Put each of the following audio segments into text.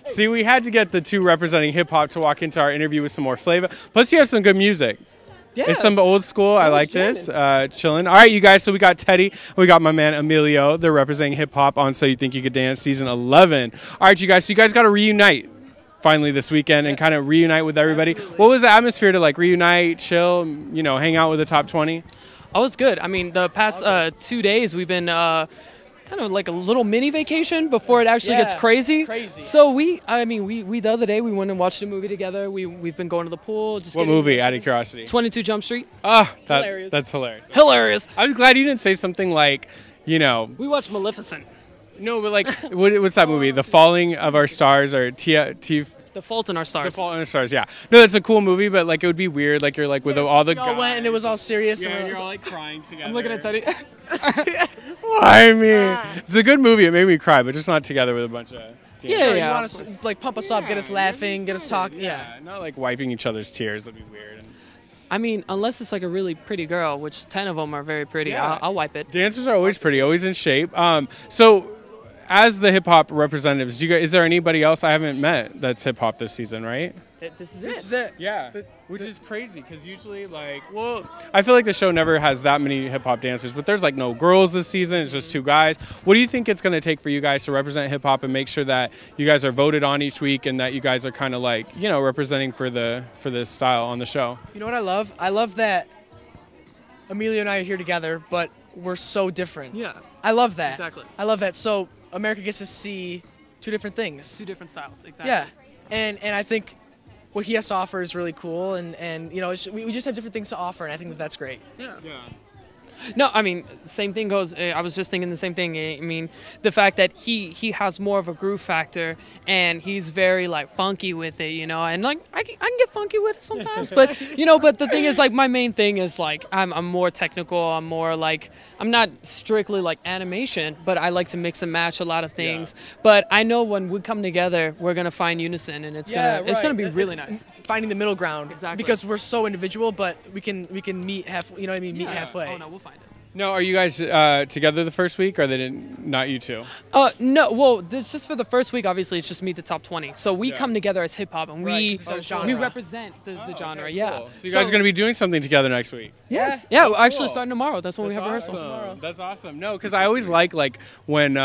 See, we had to get the two representing hip-hop to walk into our interview with some more flavor. Plus, you have some good music. Yeah. It's some old school. I like this. Chilling. All right, you guys. So we got Teddy. We got my man Emilio. They're representing hip-hop on So You Think You Could Dance Season 11. All right, you guys. So you guys got to reunite finally this weekend and kind of reunite with everybody. Absolutely. What was the atmosphere to like reunite, chill, hang out with the top 20? Oh, it's good. I mean, the past 2 days we've been kind of like a little mini vacation before it actually gets crazy. So we the other day we went and watched a movie together. We've been going to the pool. What movie, out of curiosity? 22 Jump Street. Oh, Hilarious. That's hilarious. Hilarious. I'm glad you didn't say something like, We watched Maleficent. No, but like, what's that movie? The Falling of Our Stars or The Fault in Our Stars. The Fault in Our Stars, yeah. No, that's a cool movie, but like it would be weird. Like you're like with all the We all went and it was all serious. Yeah, and you're all like crying together. I'm looking at Teddy. I mean, it's a good movie. It made me cry, but just not together with a bunch of. Yeah, You want us to like pump us up, get us laughing, get us talking. Yeah. Not like wiping each other's tears. That'd be weird. I mean, unless it's like a really pretty girl, which 10 of them are very pretty. Yeah. I'll wipe it. Dancers are always pretty, always in shape. So, as the hip hop representatives, is there anybody else I haven't met that's hip hop this season? Right? This is This is it. Yeah, which is crazy because usually, I feel like the show never has that many hip hop dancers, but there's like no girls this season. It's just two guys. What do you think it's going to take for you guys to represent hip hop and make sure that you guys are voted on each week and that you guys are kind of like, representing for this style on the show? You know what I love? I love that Emilio and I are here together, but we're so different. Yeah. I love that. Exactly. I love that. So America gets to see two different things. Two different styles. Exactly. Yeah. And I think what he has to offer is really cool, and we just have different things to offer, and I think that's great. Yeah. No, I mean, same thing goes. I was just thinking the same thing. I mean, the fact that he has more of a groove factor, and he's very like funky with it, and like I can get funky with it sometimes, but but the thing is, like, my main thing is like I'm more technical. I'm more like, I'm not strictly like animation, but I like to mix and match a lot of things. Yeah. But I know when we come together, we're gonna find unison, and it's gonna be really nice. Finding the middle ground, exactly, because we're so individual, but we can meet half. You know what I mean? Meet halfway. Oh no, we'll find it. No, are you guys together the first week, or not you two? No, well, this just for the first week. Obviously, it's just meet the top 20. So we come together as hip hop, and we represent the genre. Okay, yeah. Cool. So you guys are gonna be doing something together next week? Yes. Yeah. We're actually starting tomorrow. That's when we have rehearsal. Tomorrow. That's awesome. No, because I always like when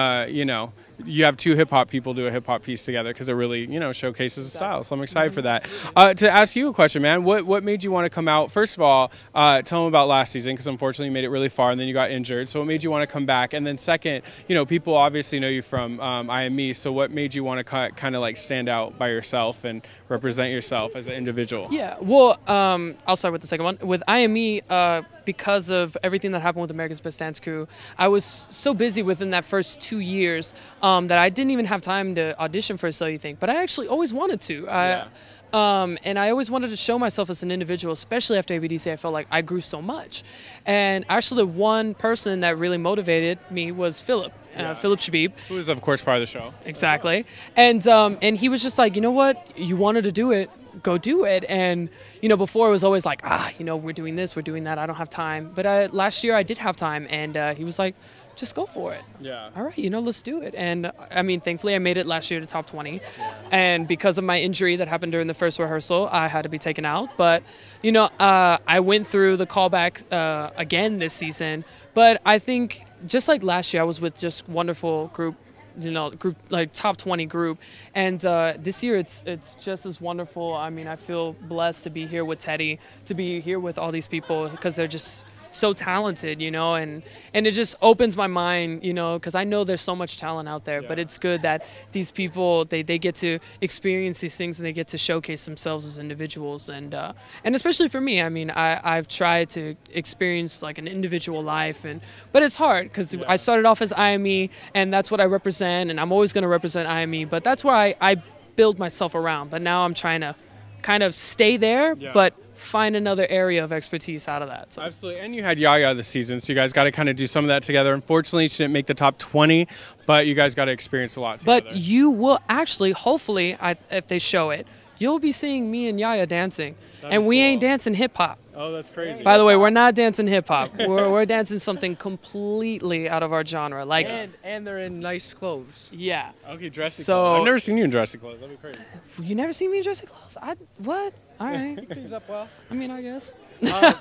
you have two hip hop people do a hip hop piece together, because it really showcases the style. So I'm excited for that. To ask you a question, man, what made you want to come out? First of all, tell them about last season, because unfortunately you made it really far and then you got injured. So what made you want to come back? And then second, people obviously know you from I Am Me. So what made you want to kind of like stand out by yourself and represent yourself as an individual? Yeah. Well, I'll start with the second one. With I Am Me, because of everything that happened with America's Best Dance Crew, I was so busy within that first 2 years that I didn't even have time to audition for So You Think, but I actually always wanted to. And I always wanted to show myself as an individual, especially after ABDC. I felt like I grew so much. And actually, the one person that really motivated me was Philip. Philip Shabib, who is of course part of the show. Exactly. And he was just like, you know what, you wanted to do it, go do it. And before it was always like, we're doing this, we're doing that, I don't have time. But last year I did have time, and he was like, just go for it. Yeah. All right, let's do it. And I mean, thankfully I made it last year to top 20. And because of my injury that happened during the first rehearsal, I had to be taken out. But I went through the callback again this season. But I think just like last year, I was with just wonderful group like top 20 group, and this year it's just as wonderful. I mean, I feel blessed to be here with Teddy, to be here with all these people, because they're just so talented, and it just opens my mind, because I know there's so much talent out there, but it's good that these people, they get to experience these things and they get to showcase themselves as individuals, and especially for me, I mean, I've tried to experience like an individual life, but it's hard, because I started off as IME, and that's what I represent, and I'm always going to represent IME, but that's where I build myself around. But now I'm trying to kind of stay there, but find another area of expertise out of that. So. Absolutely. And you had Yaya this season, so you guys got to kind of do some of that together. Unfortunately, she didn't make the top 20, but you guys got to experience a lot together. But you will actually, hopefully, if they show it, you'll be seeing me and Yaya dancing. And we ain't dancing hip hop. Oh, that's crazy. By the way, we're not dancing hip hop. We're dancing something completely out of our genre. Like, and they're in nice clothes. yeah. Okay, dressy So- clothes. I've never seen you in dressy clothes. That'd be crazy. You never seen me in dressy clothes? What? All right. Things up well. I mean, I guess.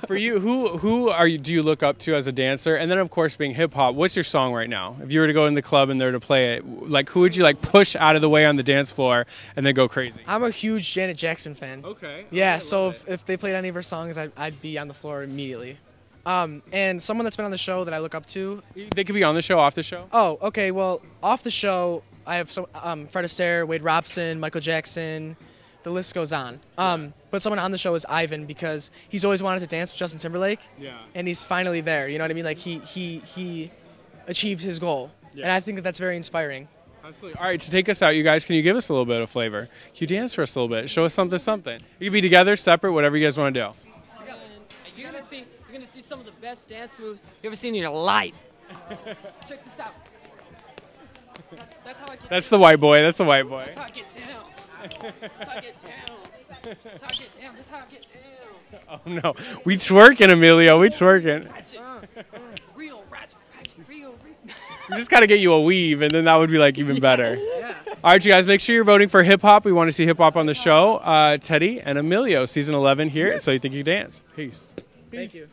For you, who do you look up to as a dancer? And then, of course, being hip hop, what's your song right now? If you were to go in the club and they're to play it, like who would you like push out of the way on the dance floor and then go crazy? I'm a huge Janet Jackson fan. Okay. Yeah, so if they played any of her songs, I'd be on the floor immediately. And someone that's been on the show that I look up to. They could be on the show, off the show. Oh, okay. Well, off the show, I have some Fred Astaire, Wade Robson, Michael Jackson. The list goes on. But someone on the show is Ivan because he's always wanted to dance with Justin Timberlake. Yeah. And he's finally there. You know what I mean? Like he achieved his goal. Yeah. And I think that's very inspiring. Absolutely. All right, to take us out, you guys, can you give us a little bit of flavor? Can you dance for us a little bit? Show us something. You can be together, separate, whatever you guys want to do. You're gonna see some of the best dance moves you ever seen in your life. Check this out. That's how I get. That's the white boy. That's the white boy. That's how I get down. That's how I get down. That's how I get down. That's how I get down. Oh no, we twerking, Emilio. We twerking. Real ratchet, real. We just gotta get you a weave, and then that would be like even better. Yeah. All right, you guys, make sure you're voting for hip hop. We want to see hip hop on the show. Teddy and Emilio, season 11 here. So you think you dance? Peace. Thank you.